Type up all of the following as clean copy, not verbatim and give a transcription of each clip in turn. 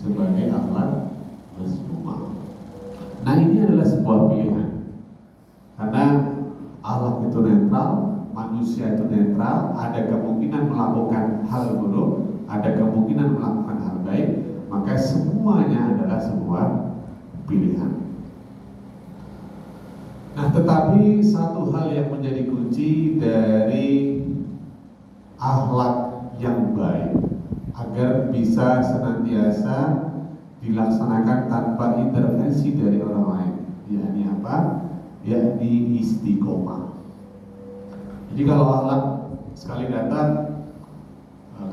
sebagai akhlak mazmumah. Nah, ini adalah sebuah pilihan. Karena akhlak itu netral, manusia itu netral, ada kemungkinan melakukan hal buruk, ada kemungkinan melakukan hal baik, maka semuanya adalah sebuah pilihan. Nah, tetapi satu hal yang menjadi kunci dari akhlak yang baik agar bisa senantiasa dilaksanakan tanpa intervensi dari orang lain, yakni apa? Yakni istiqomah. Jadi kalau akhlak sekali datang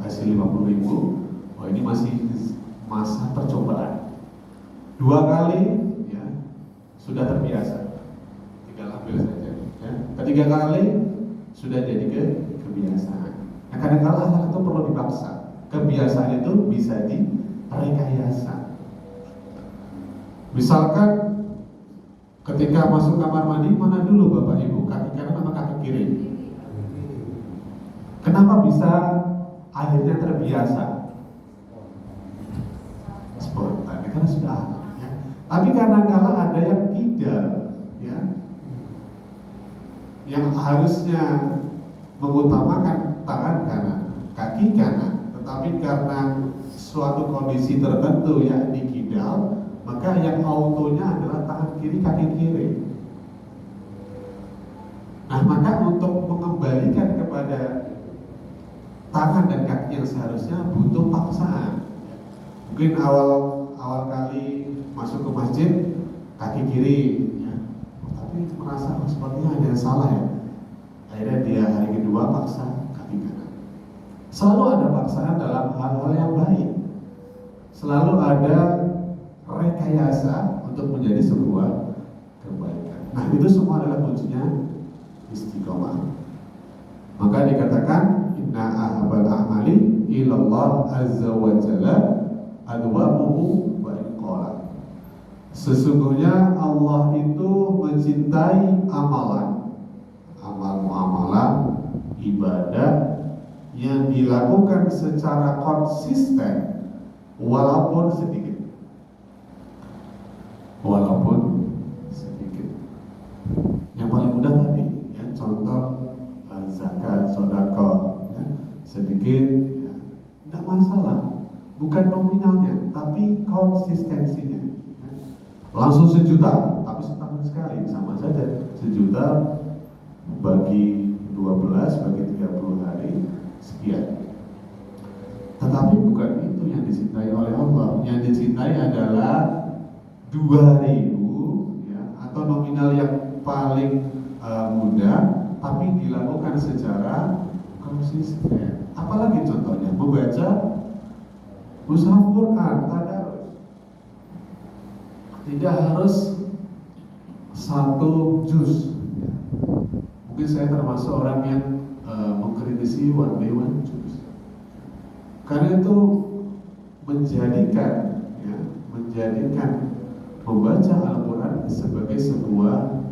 kasih 50.000, oh ini masih masa percobaan. 2 kali ya sudah terbiasa. Ambil saja, ya. Ketiga kali sudah jadi kebiasaan. Nah, kadang-kadang akhlak itu perlu dipaksa. Kebiasaan itu bisa direkayasa. Misalkan ketika masuk kamar mandi, mana dulu Bapak Ibu, kaki kanan apa kaki kiri? Kenapa bisa akhirnya terbiasa? Spontan, karena sudah akhlak, ya. Tapi kadang-kadang ada yang tidak, ya, yang harusnya mengutamakan tangan kanan, kaki kanan, tetapi karena suatu kondisi tertentu yakni kidal, maka yang autonya adalah tangan kiri, kaki kiri. Nah, maka untuk mengembalikan kepada tangan dan kaki yang seharusnya butuh paksaan. Mungkin awal kali masuk ke masjid kaki kiri, tapi merasa sepertinya ada yang salah ya. Akhirnya dia hari kedua paksa kaki kanan. Selalu ada paksaan dalam hal-hal yang baik. Selalu ada rekayasa untuk menjadi sebuah kebaikan. Nah, itu semua adalah kuncinya istiqomah. Maka dikatakan inna ahabal a'mali ilallah azza wa jalla adwamuhu wa inqala. Sesungguhnya Allah itu mencintai amalan, amal muamalah, ibadah yang dilakukan secara konsisten walaupun sedikit. Walaupun sedikit. Yang paling mudah tadi, ya, contoh zakat, sedekah, ya, sedikit, ya, tidak masalah. Bukan nominalnya, tapi konsistensinya. Langsung 1 juta, tapi setahun sekali, sama saja. 1 juta bagi 12, bagi 30 hari, sekian. Tetapi bukan itu yang dicintai oleh Allah. Yang dicintai adalah 2.000, ya, atau nominal yang paling mudah, tapi dilakukan secara konsisten. Apalagi contohnya, membaca mushaf Quran, tadarus. Tidak harus 1 juz. Mungkin saya termasuk orang yang mengkritisi one day one juz. Karena itu menjadikan membaca Al-Quran sebagai sebuah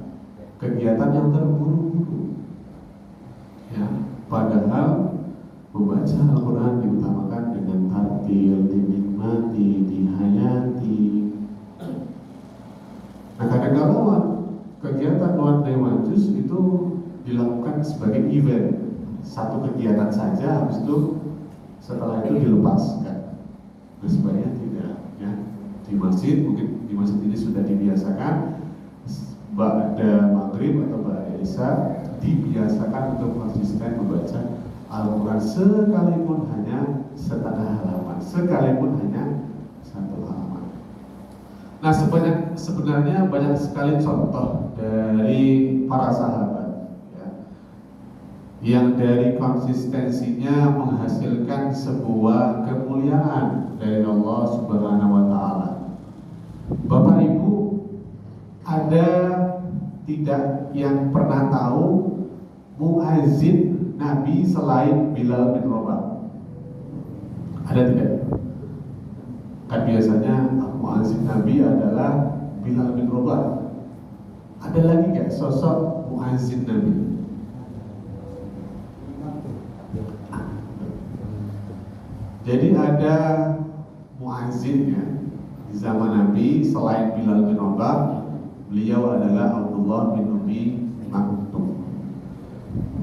kegiatan yang terburu-buru. Ya, padahal membaca Al-Quran diutamakan dengan tartil, dinikmati, dihayati. Nah, kadang-kadang kegiatan one day one juz itu dilakukan sebagai event, satu kegiatan saja, habis itu setelah itu dilepaskan. Nah, sebaiknya tidak, ya. Di masjid, mungkin di masjid ini sudah dibiasakan ba'da maghrib atau ba'da isya dibiasakan untuk konsisten membaca Al-Quran sekalipun hanya setengah halaman, sekalipun hanya 1 halaman. Nah, sebenarnya banyak sekali contoh dari para sahabat, ya, yang dari konsistensinya menghasilkan sebuah kemuliaan dari Allah Subhanahu wa Ta'ala. Bapak Ibu, ada tidak yang pernah tahu muazzin Nabi selain Bilal bin Rabah? Ada tidak? Kan biasanya muazzin Nabi adalah Bilal bin Rabah. Ada lagi nggak sosok muazzin Nabi? Jadi ada muazzin, ya, Di zaman Nabi selain Bilal bin Rabah, beliau adalah Abdullah bin Umi Maktum.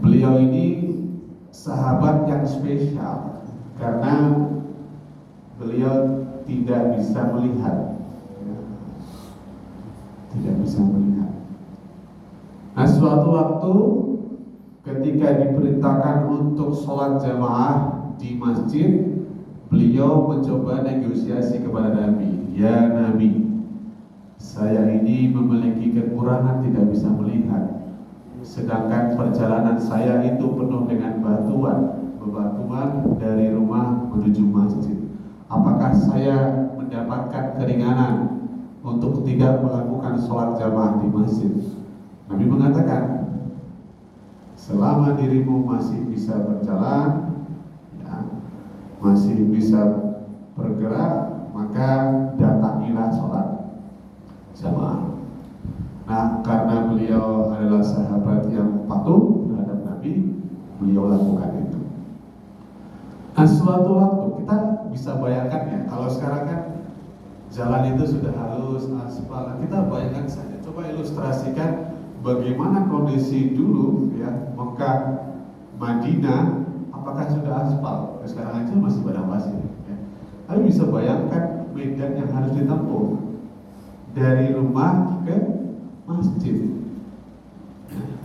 Beliau ini sahabat yang spesial karena beliau tidak bisa melihat, tidak bisa melihat. Nah, suatu waktu ketika diperintahkan untuk sholat jamaah di masjid, beliau mencoba negosiasi kepada Nabi. Ya Nabi, saya ini memiliki kekurangan tidak bisa melihat, sedangkan perjalanan saya itu penuh dengan bebatuan dari rumah menuju masjid. Apakah saya mendapatkan keringanan untuk tidak melakukan sholat jamaah di masjid? Nabi mengatakan, selama dirimu masih bisa berjalan, ya, masih bisa bergerak, maka datangilah sholat jamaah. Nah, karena beliau adalah sahabat yang patuh terhadap Nabi, beliau lakukan itu. Nah, suatu waktu kita bisa bayangkan ya, kalau sekarang kan jalan itu sudah halus, aspal. Kita bayangkan saja, coba ilustrasikan bagaimana kondisi dulu ya, Mekah, Madinah, apakah sudah aspal? Sekarang aja masih padang pasir ya. Tapi bisa bayangkan medan yang harus ditempuh dari rumah ke masjid.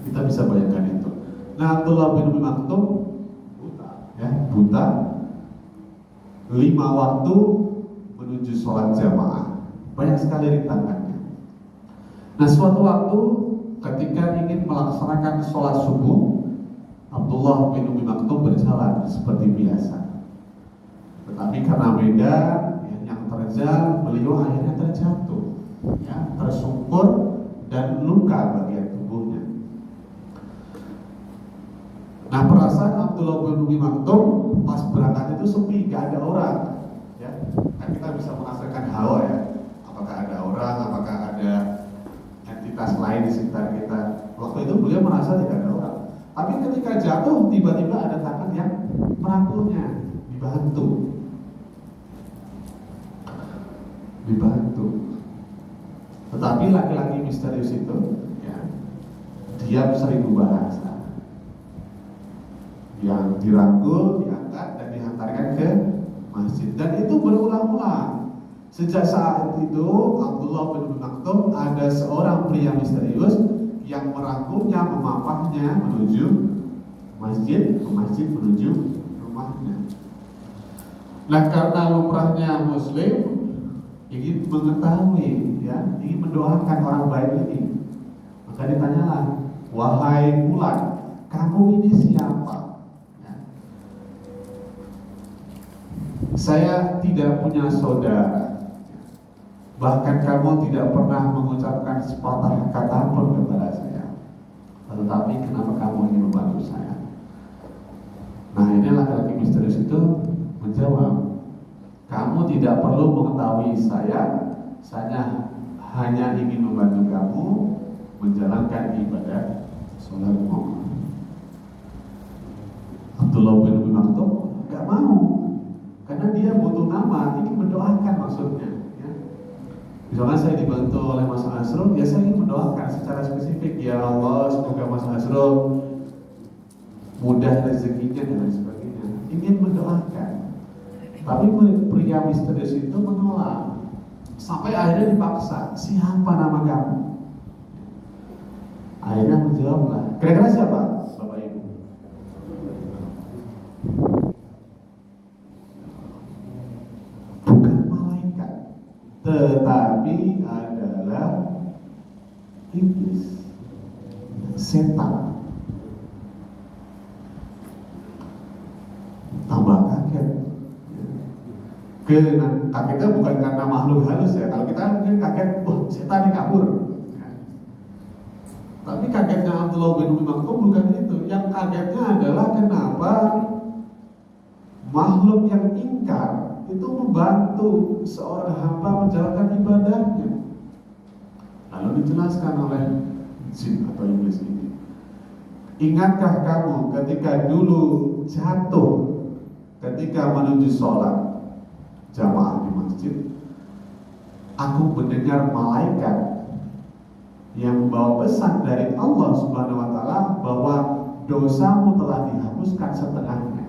Kita bisa bayangkan itu. Nah, Abdullah bin Umi Maktum buta 5 waktu menuju sholat jamaah. Banyak sekali rintangannya. Nah, suatu waktu ketika ingin melaksanakan sholat subuh, Abdullah bin Umi Maktum berjalan seperti biasa. Tetapi karena medan yang terjal, beliau akhirnya terjatuh, ya, tersungkur dan luka bagian tubuhnya. Nah, perasaan Abdullah bin Umi Maktum pas berangkat itu sepi, gak ada orang. Ya, kan kita bisa merasakan hawa ya. Apakah ada orang, apakah ada entitas lain di sekitar kita. Waktu itu beliau merasa tidak ada orang. Tapi ketika jatuh, tiba-tiba ada tangan yang merangkulnya, dibantu. Tetapi laki-laki misterius itu, ya, dia seribu bahasa. Yang dirangkul, diangkat dan dihantarkan ke masjid. Dan itu berulang-ulang. Sejak saat itu Abdullah bin Maktum ada seorang pria misterius yang merangkulnya, memapahnya menuju masjid, menuju rumahnya. Nah, karena lumrahnya Muslim ingin mengetahui, ya, ingin mendoakan orang baik ini, maka ditanyalah, wahai Fulan, kamu ini siapa? Saya tidak punya saudara, bahkan kamu tidak pernah mengucapkan sepatah kata pun kepada saya. Tetapi kenapa kamu ingin membantu saya? Nah, ini laki-laki misterius itu menjawab, kamu tidak perlu mengetahui saya hanya ingin membantu kamu menjalankan ibadah sholatmu. Abdullah bin Umi Maktum gak mau, karena dia butuh nama, ingin mendoakan maksudnya, ya. Misalnya saya dibantu oleh Mas Hasrul, ya saya ingin mendoakan secara spesifik, ya Allah semoga Mas Hasrul mudah rezekinya dan lain sebagainya, ingin mendoakan. Tapi pria misterius itu menolak, sampai akhirnya dipaksa, siapa nama kamu? Akhirnya menjawablah, kira-kira siapa? Bapak Ibu? Tetapi adalah iblis, setan. Tambah kaget. Kagetnya bukan karena makhluk halus ya. Kalau kita mungkin kaget, setan ini kabur. Tapi kagetnya Abdullah bin Umi Maktum bukan itu. Yang kagetnya adalah kenapa makhluk yang ingkar itu membantu seorang hamba menjalankan ibadahnya. Lalu dijelaskan oleh jin atau iblis ini, ingatkah kamu ketika dulu jatuh ketika menuju sholat jamaah di masjid? aku mendengar malaikat yang membawa pesan dari Allah Subhanahu wa taala bahwa dosamu telah dihapuskan setengahnya.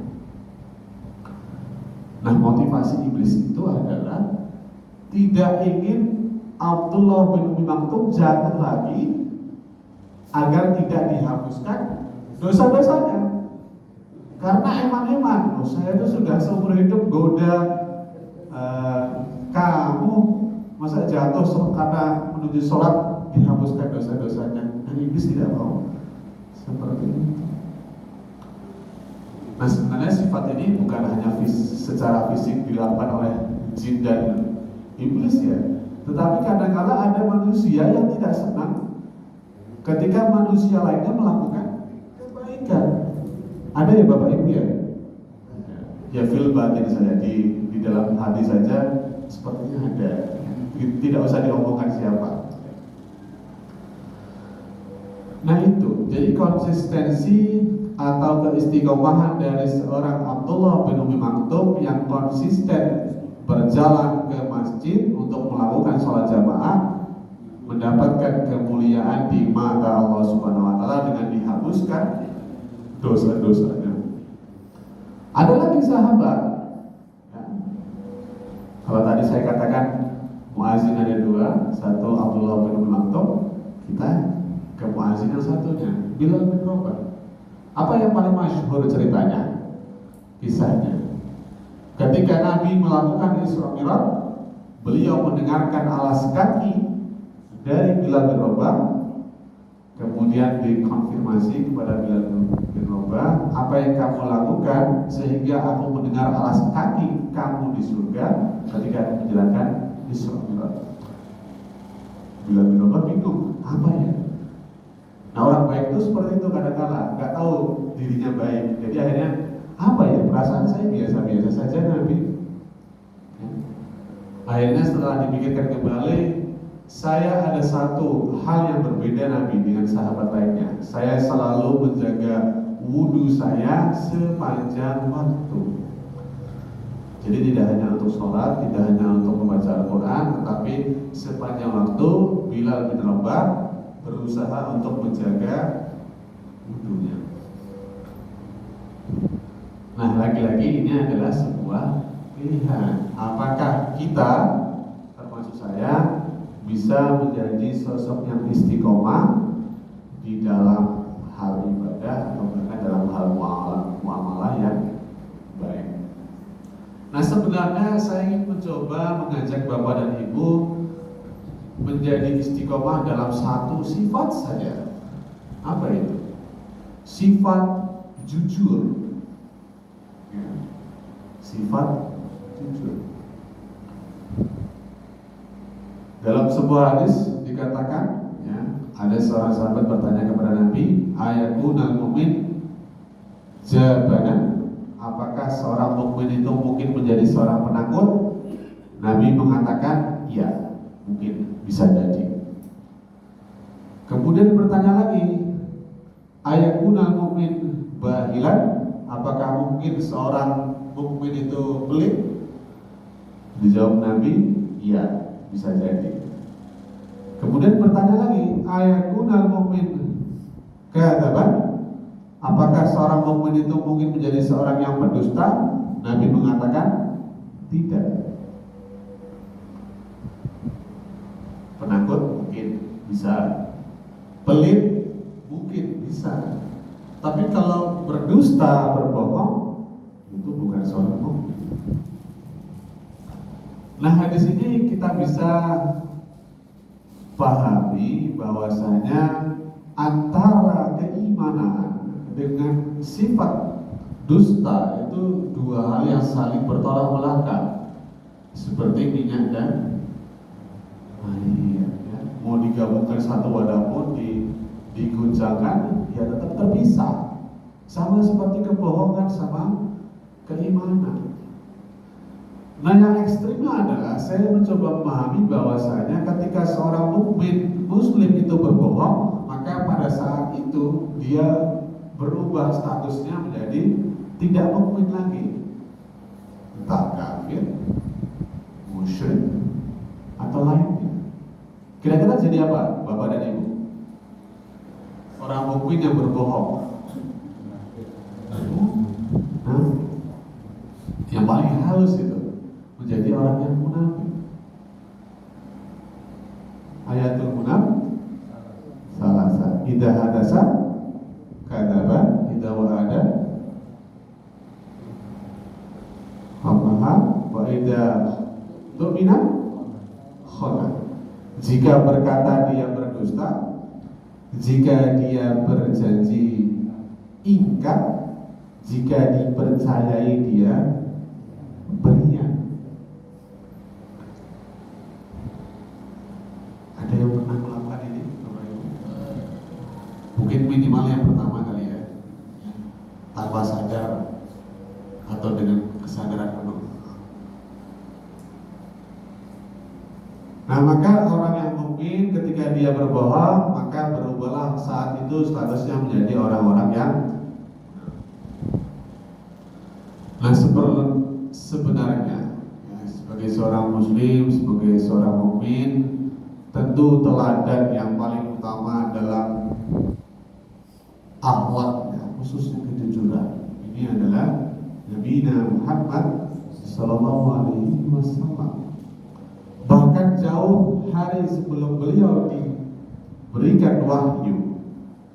Nah, motivasi iblis itu adalah tidak ingin Abdullah bin Umi Maktum jatuh lagi agar tidak dihapuskan dosa-dosanya. Karena eman-eman, saya itu sudah seumur hidup goda kamu, masa jatuh karena menuju sholat dihapuskan dosa-dosanya. Dan iblis tidak mau seperti itu. Nah, sebenarnya sifat ini bukan hanya secara fisik dilakukan oleh jin dan iblis ya, tetapi kadang-kala ada manusia yang tidak senang ketika manusia lainnya melakukan kebaikan. Ada ya Bapak Ibu ya? Ya fil batin saja, di dalam hati saja sepertinya ada. Tidak usah diomongkan siapa. Nah itu, jadi konsistensi atau keistiqomahan dari seorang Abdullah bin Umi Maktum yang konsisten berjalan ke masjid untuk melakukan sholat jamaah, mendapatkan kemuliaan di mata Allah Subhanahu wa taala dengan dihapuskan dosa-dosanya. Ada lagi sahabat ya. Kalau tadi saya katakan muazin ada dua, satu Abdullah bin Umi Maktum, kita ke muazin yang satunya Bilal bin Rabah. Apa yang paling masyhur ceritanya? Kisahnya ketika Nabi melakukan Isra Mi'raj, beliau mendengarkan alas kaki dari Bilal bin Rabah. Kemudian dikonfirmasi kepada Bilal bin Rabah, apa yang kamu lakukan sehingga aku mendengar alas kaki kamu di surga ketika aku menjalankan Isra Mi'raj? Bilal bin Rabah bingung, apa ya? Nah, orang baik itu seperti itu kadang-kala nggak tahu dirinya baik. Jadi akhirnya apa ya, perasaan saya biasa-biasa saja Nabi. Akhirnya setelah dipikirkan kembali, saya ada satu hal yang berbeda Nabi dengan sahabat lainnya. Saya selalu menjaga wudhu saya sepanjang waktu. Jadi tidak hanya untuk sholat, tidak hanya untuk membaca Al-Quran, tetapi sepanjang waktu Bilal bin Rabah berusaha untuk menjaga wudhunya. Nah, lagi-lagi ini adalah sebuah pilihan. Apakah kita, termasuk saya, bisa menjadi sosok yang istiqomah di dalam hal ibadah atau bahkan dalam hal muamalah yang baik. Nah, sebenarnya saya ingin mencoba mengajak Bapak dan Ibu menjadi istiqomah dalam satu sifat saja. Apa itu? Sifat jujur. Ya. Sifat jujur. Dalam sebuah hadis dikatakan, ya, ada seorang sahabat bertanya kepada Nabi, ayakunal mu'min jabanan, apakah seorang mukmin itu mungkin menjadi seorang penakut? Nabi mengatakan, ya, mungkin, bisa jadi. Kemudian bertanya lagi, ayakunal mu'min bahilan, apakah mungkin seorang mukmin itu pelit? Dijawab Nabi, ya, bisa jadi. Kemudian bertanya lagi, ayakunal mu'min kadzaban, apakah seorang mukmin itu mungkin menjadi seorang yang pendusta? Nabi mengatakan tidak. Penakut mungkin bisa, pelit mungkin bisa, tapi kalau berdusta, berbohong, itu bukan seorang mukmin. Nah, hadis ini kita bisa pahami bahwasanya antara keimanan dengan sifat dusta itu dua hal yang saling bertolak belakang, seperti minyak dan air. Ya. Mau digabungkan satu wadah pun diguncangkan, ya tetap terpisah. Sama seperti kebohongan sama keimanan. Nah, yang ekstrimnya adalah saya mencoba memahami bahwasanya ketika seorang mukmin muslim itu berbohong, maka pada saat itu dia berubah statusnya menjadi tidak mukmin lagi, entah kafir, musyrik atau lain jadi apa, Bapak dan Ibu? Orang mukmin yang berbohong. Nah, yang paling halus itu menjadi orang yang munafik. Ayatul munafik salasa, idza hadasa kadzaba, idza wa'ada khalafa, wa idza tu'mina khana. Jika berkata dia berdusta, jika dia berjanji ingkar, jika dipercayai dia berkhianat. Ada yang pernah melakukan ini, Bapak Ibu? Mungkin minimal yang pertama kali ya, tanpa sadar atau dengan kesadaran penuh. Nah, maka orang yang mukmin ketika dia berbohong, maka berubahlah saat itu statusnya menjadi orang-orang yang sebenarnya ya, sebagai seorang muslim, sebagai seorang mukmin, tentu teladan yang paling utama dalam akhlaknya, khususnya kejujuran, ini adalah Nabi Muhammad Sallallahu Alaihi Wasallam. Bahkan jauh hari sebelum beliau diberikan wahyu,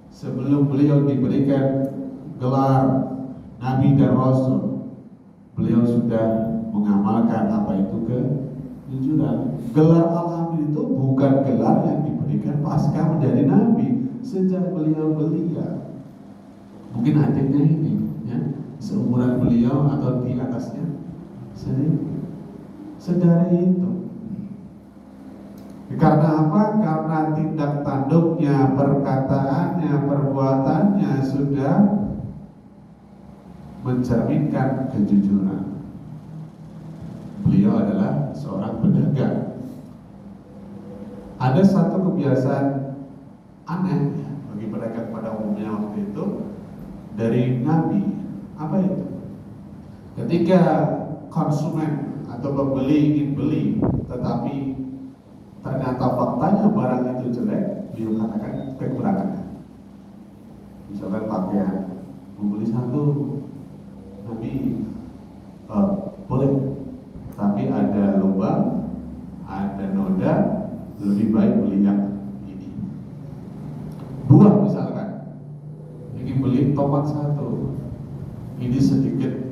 sebelum beliau diberikan gelar Nabi dan Rasul, beliau sudah mengamalkan apa itu kejujuran. Gelar Al-Hamid itu bukan gelar yang diberikan pasca menjadi Nabi, sejak beliau belia. Mungkin adiknya ini, ya, seumuran beliau atau di atasnya, sedari itu. Karena apa? Karena tindak tanduknya, perkataannya, perbuatannya sudah mencerminkan kejujuran. Beliau adalah seorang pedagang. Ada satu kebiasaan aneh bagi pedagang pada umumnya waktu itu dari Nabi. Apa itu? Ketika konsumen atau pembeli ingin beli, tetapi ternyata faktanya barang itu jelek, beliau katakan kekurangannya. Misalkan pakaian, membeli satu, Nabi boleh, tapi ada lubang, ada noda, lebih baik beli yang ini. Buah misalkan, ingin beli tomat satu, ini sedikit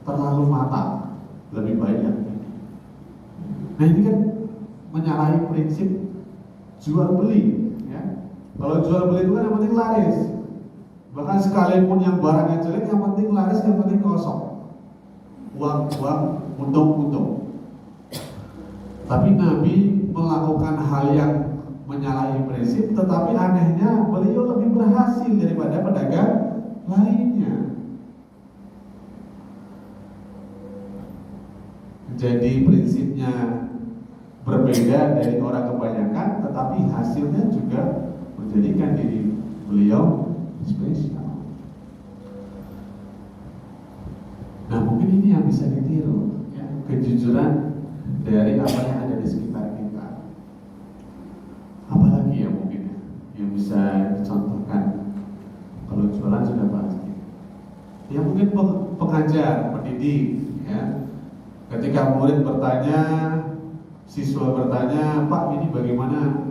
terlalu matang, lebih baik yang ini. Nah, ini kan menyalahi prinsip jual beli, ya. Kalau jual beli itu kan yang penting laris. Bahkan sekalipun yang barangnya jelek, yang penting laris, yang penting kosong. Uang, untung. Tapi Nabi melakukan hal yang menyalahi prinsip, tetapi anehnya beliau lebih berhasil daripada pedagang lainnya. Jadi prinsipnya berbeda dari orang kebanyakan, tetapi hasilnya juga menjadikan diri beliau spesial. Nah, mungkin ini yang bisa ditiru, ya, kejujuran dari apa yang ada di sekitar kita. Apalagi ya mungkin yang bisa dicontohkan? Kalau jualan sudah pasti. Ya mungkin pengajar, pendidik, ya. Ketika murid bertanya, siswa bertanya, Pak, ini bagaimana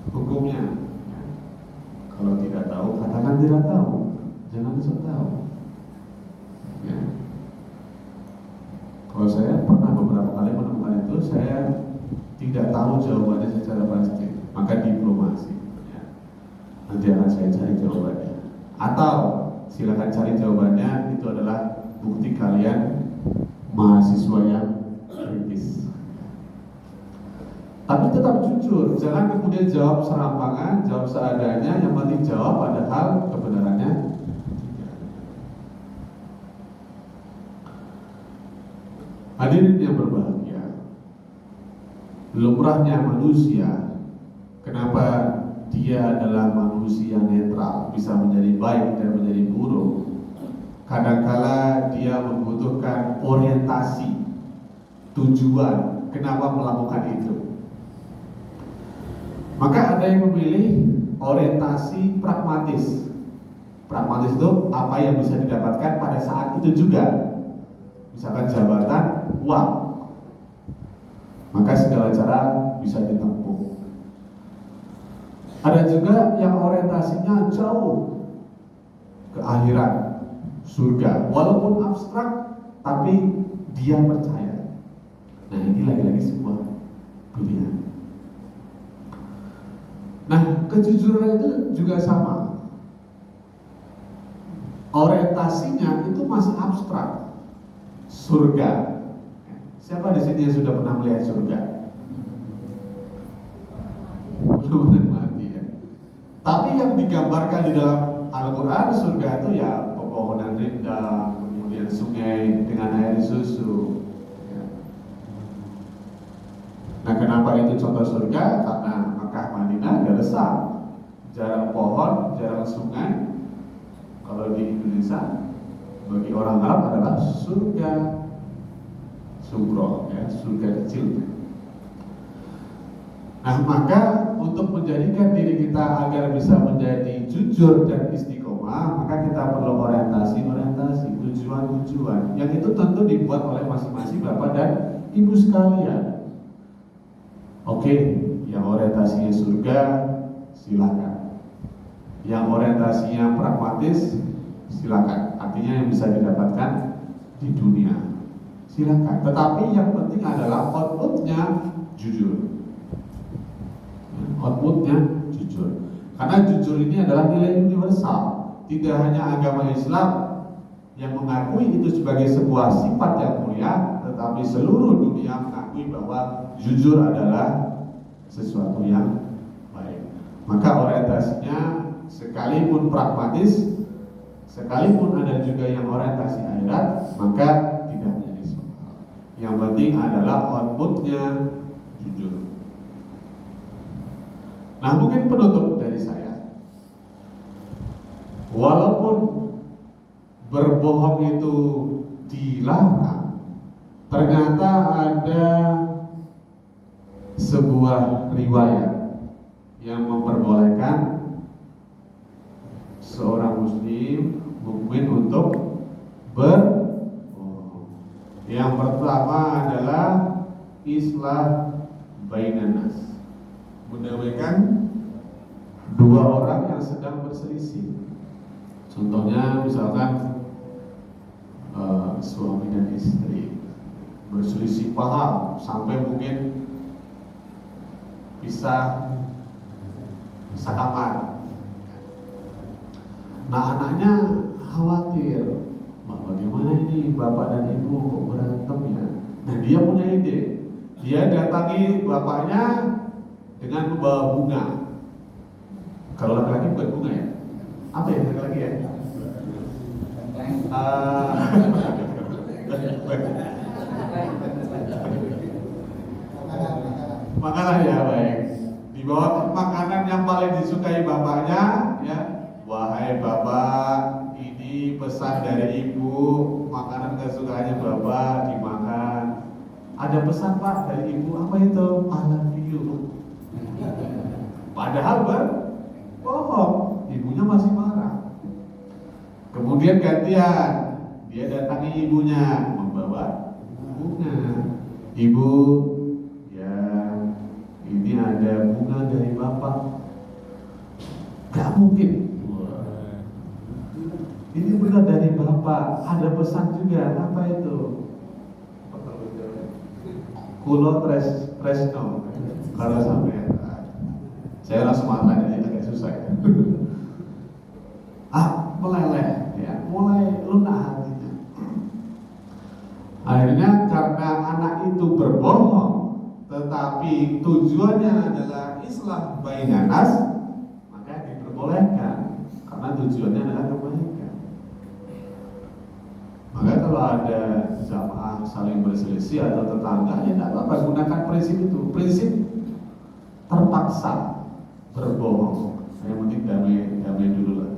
hukumnya? Ya. Kalau tidak tahu, katakan tidak tahu, jangan sok tahu. Ya. Kalau saya pernah beberapa kali menemukan itu, saya tidak tahu jawabannya secara pasti, maka diplomasi. Ya. Nanti akan saya cari jawabannya. Atau silakan cari jawabannya, itu adalah bukti kalian mahasiswa yang kritis. Tapi tetap jujur, jangan kemudian jawab serampangan, jawab seadanya, yang penting jawab padahal kebenarannya. Hadirin yang berbahagia, lumrahnya manusia, kenapa dia adalah manusia netral, bisa menjadi baik dan menjadi buruk. Kadangkala dia membutuhkan orientasi, tujuan, kenapa melakukan itu. Maka ada yang memilih orientasi pragmatis. Pragmatis itu apa yang bisa didapatkan pada saat itu juga. Misalkan jabatan, uang, maka segala cara bisa ditempuh. Ada juga yang orientasinya jauh ke akhirat, surga, walaupun abstrak, tapi dia percaya. Nah, ini lagi-lagi sebuah pilihan. Nah, kejujuran itu juga sama. Orientasinya itu masih abstrak. Surga. Siapa di sini yang sudah pernah melihat surga? Belum mati ya. Tapi yang digambarkan di dalam Al-Quran, surga itu ya pepohonan rindang, kemudian sungai dengan air susu. Nah, kenapa itu contoh surga? Karena Makkah Madinah gersang, jarang pohon, jarang sungai. Kalau di Indonesia, bagi orang Arab adalah surga sugro, ya, surga kecil. Nah, maka untuk menjadikan diri kita agar bisa menjadi jujur dan istiqomah, maka kita perlu orientasi, tujuan. Yang itu tentu dibuat oleh masing-masing Bapak dan Ibu sekalian. Oke, yang orientasinya surga, silakan. Yang orientasinya pragmatis, silakan. Artinya yang bisa didapatkan di dunia, silakan. Tetapi yang penting adalah outputnya jujur. Outputnya jujur. Karena jujur ini adalah nilai universal. Tidak hanya agama Islam yang mengakui itu sebagai sebuah sifat yang mulia, tetapi seluruh dunia mengakui bahwa jujur adalah sesuatu yang baik. Maka orientasinya sekalipun pragmatis, sekalipun ada juga yang orientasi akhirat, maka tidak menjadi soal. Yang penting adalah outputnya jujur. Nah, mungkin penutup dari saya, walaupun berbohong itu dilarang, ternyata ada sebuah riwayat yang memperbolehkan seorang muslim mukmin untuk berbohong. Yang pertama adalah islah bainan nas, mendamaikan dua orang yang sedang berselisih. Contohnya misalkan suami dan istri berselisih paham sampai mungkin bisa kamar. Nah, anaknya khawatir, bagaimana ini bapak dan ibu kok berantem ya. Nah, dia punya ide. Dia datangi bapaknya dengan membawa bunga. Kalau laki-laki bukan bunga ya? Apa ya laki-laki ya? Makanan ya, baik. Dibawa makanan yang paling disukai bapaknya, ya. Wahai bapak, ini pesan dari ibu, makanan kesukaannya bapak dimakan. Ada pesan pak dari ibu, apa itu? I love you. Padahal bohong, ibunya masih marah. Kemudian gantian, dia datangi ibunya membawa bunga. Ibu, ya ini ada bunga dari bapak. Gak mungkin. Ini benar dari bapak. Ada pesan juga. Apa itu? Kulo tresno. Kalau sampai saya langsung makan, jadi agak susah ya. Meleleh ya, mulai lunak hatinya. Akhirnya karena anak itu berbohong, tetapi tujuannya adalah islah bainan nas, maka diperbolehkan karena tujuannya adalah kebaikan. Maka kalau ada jamaah saling berselisih atau tetangga, ya tidak apa-apa, gunakan prinsip itu. Prinsip terpaksa berbohong, yang penting damai dulu lah.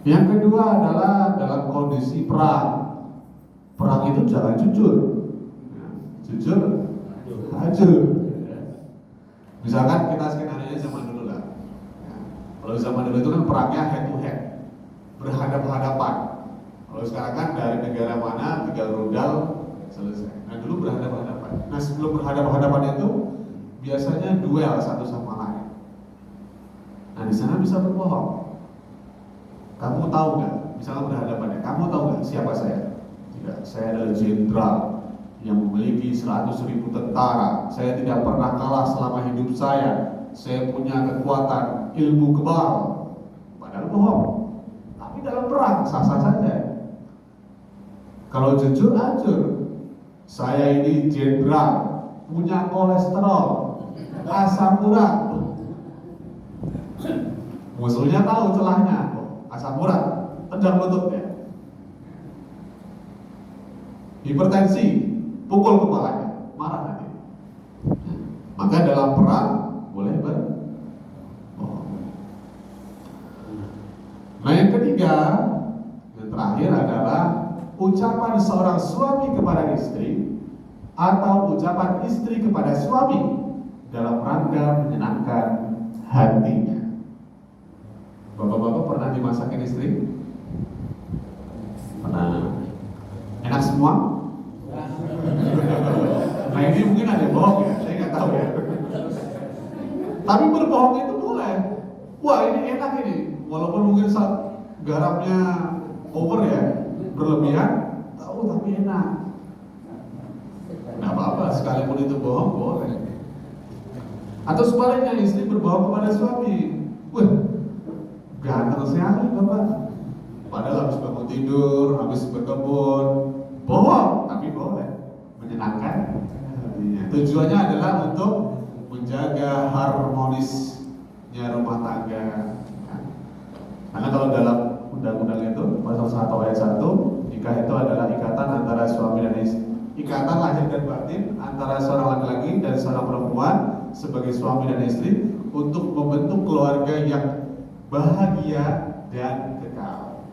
Yang kedua adalah dalam kondisi perang. Perang itu jangan jujur. Jujur, hancur. Misalkan kita skenario zaman dulu lah. Ya. Kalau zaman dulu itu kan perangnya head to head, berhadapan-hadapan. Kalau sekarang kan dari negara mana tinggal rudal selesai. Nah dulu berhadapan-hadapan. Nah sebelum berhadapan-hadapan itu biasanya duel satu sama lain. Nah di sana bisa berbohong. Kamu tahu nggak? Misalnya berhadapannya, kamu tahu nggak siapa saya? Tidak, saya adalah jenderal yang memiliki 100.000 tentara. Saya tidak pernah kalah selama hidup saya. Saya punya kekuatan ilmu kebal. Padahal bohong. Tapi dalam perang sah-sah saja. Kalau jujur ajur, saya ini jenderal, punya kolesterol, asam urat. Musuhnya tahu celahnya, asam urat, tendang lututnya. Hipertensi, pukul kepalanya, marah nanti. Maka dalam perang boleh berbohong. Nah yang ketiga, yang terakhir adalah ucapan seorang suami kepada istri atau ucapan istri kepada suami dalam rangka menyenangkan hatinya. Bapak-bapak pernah dimasakin istri? Pernah. Enak semua? Nah ini mungkin ada bohong ya, saya nggak tahu ya. Tapi berbohong itu boleh. Wah ini enak ini, walaupun mungkin saat garamnya over ya, berlebihan, tahu tapi enak. Nggak apa-apa, sekalipun itu bohong boleh. Atau sebaliknya istri berbohong kepada suami. Wah, ganteng sekali bapak. Padahal habis bangun tidur, habis berkebun, bohong, tapi boleh, menyenangkan. Tujuannya adalah untuk menjaga harmonisnya rumah tangga. Karena kalau dalam undang-undang itu pasal 1 ayat 1, nikah itu adalah ikatan antara suami dan istri. Ikatan lahir dan batin antara seorang laki-laki dan seorang perempuan sebagai suami dan istri untuk membentuk keluarga yang bahagia dan kekal.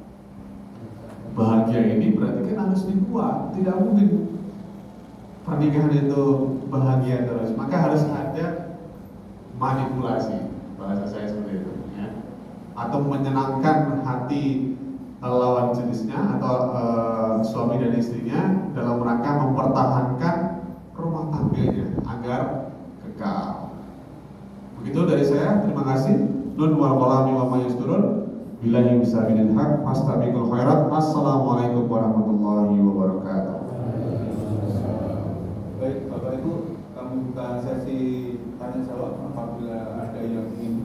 Bahagia ini berarti kan harus dibuat, tidak mungkin pernikahan itu bahagia terus, maka harus ada manipulasi, bahasa saya seperti itu ya. Atau menyenangkan hati lawan jenisnya atau suami dan istrinya dalam rangka mempertahankan rumah tangganya agar kekal. Begitu dari saya, terima kasih. Nun wal qalami wa ma yasturun. Billahi bisabilil haq fastabiqul khairat. Assalamualaikum warahmatullahi wabarakatuh. Baik, Bapak Ibu, kami buka sesi tanya jawab apabila ada yang ingin